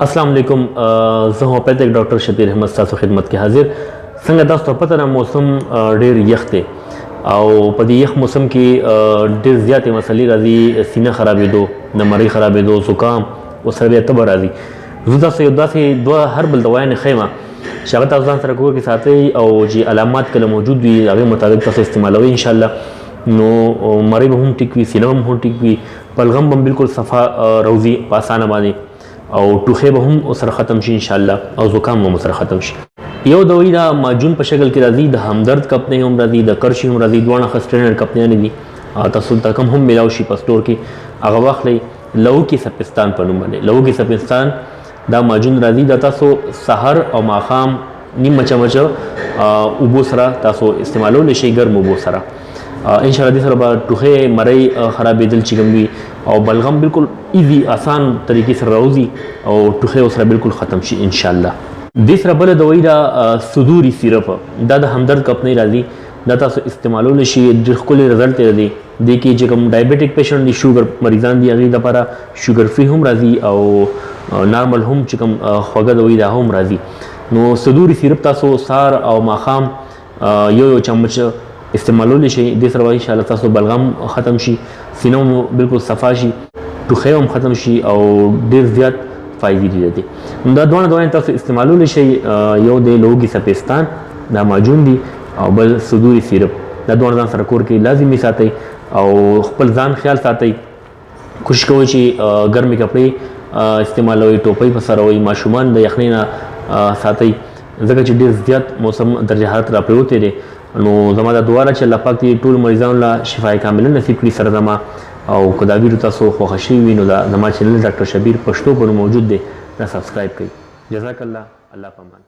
अस्सलाम वालेकुम। زه هومیوپیتک ډاکټر شبیر احمد تاسو خدمت کې حاضر. څنګه تاسو ته پته ده موسم ډېر یخ دی او په دې یخ موسم کې ډېر زیاتې مسلې راځي، سینه خرابېدو، نمرۍ خرابېدو، زکام او سره بیا تبه راځي. زه تاسو یو داسې دوه هربل دوايانې ښیم چې هغه تاسو ځان سره کور کې ساتئ او چې علامات کله موجود وي هغې مطابق تاسو استعمالوئ انشاءالله. نو مرۍ به هم ټیک وي، سینه به هم ټیک وي، بلغم به هم بالکل صفا روځي په اسانه باندې او ټوخې به هم سره ختم شي انشاءالله او زکام به هم سره ختم شي. یو دوی دا ماجون په شکل کې راځي، د همدرد کپنۍ هم راځي، د کرشي هم راځي، دواړه ښه سټینډرډ کپنیانې دي. تاسو ته کم هم میلاو شي په سټور کې، هغه واخلئ. لوکي سپستان په نوم باندې لوکي سپستان دا ماجون راځي. دا تاسو سحر او ماښام نیم مچه اوبو سره تاسو استعمالولی شئ، ګرم اوبو سره انشاءالله. دې سره به ټوخې مرۍ خرابېدل چې کوم وي او بلغم بالکل ایزي آسان طریقې سره راوځي او ټوخې سره بالکل ختم شي انشاءالله. دې سره بله دوایي دا صدوري سیرپ، دا د همدرد کمپنۍ راځي. دا تاسو استعمالولی شئ، ډېر ښکلی رزلټ یې دی. دې کې چې کوم ډایبیټک پیشنټ دي، شوګر مریضان دي، هغې دپاره شوګر فري هم راځي او نارمل هم چې کوم خوږه دوایي دا هم راځي. نو صدوري سیرپ تاسو سهار او ماښام یو چمچ استعمالولی شئ. دې سره به انشاءالله تاسو بلغم ختم شي، سینه هم بالکل صفا شي، ټوخې هم ختم شي او ډېر زیات فایدې دي. دا دواړه دوایي تاسو استعمالولی شئ. یو دی لوګي سپستان دا ماجون دي او بل صدوري سیرپ. دا دواړه ځان سره کور کې لازمي ساتئ او خپل ځان خیال ساتئ. کوشش کوئ چې ګرمې کپړې استعمالوئ، ټوپۍ په سر وئ، ماشومان د یخنۍ نه ساتئ ځکه چې ډېر زیات موسم درجه حرارت را پرېوتی دی. نو زما دا دعا ده چې الله پاک دې ټول مریضانو له شفای کامله نصیب کړي. سره زما او که دا ویډیو تاسو خوښه شوي وي نو دا زما چینل ډاکټر شبیر پښتو پر موجود دی، دا سبسکرایب کړئ. جزاک الله، الله پامان.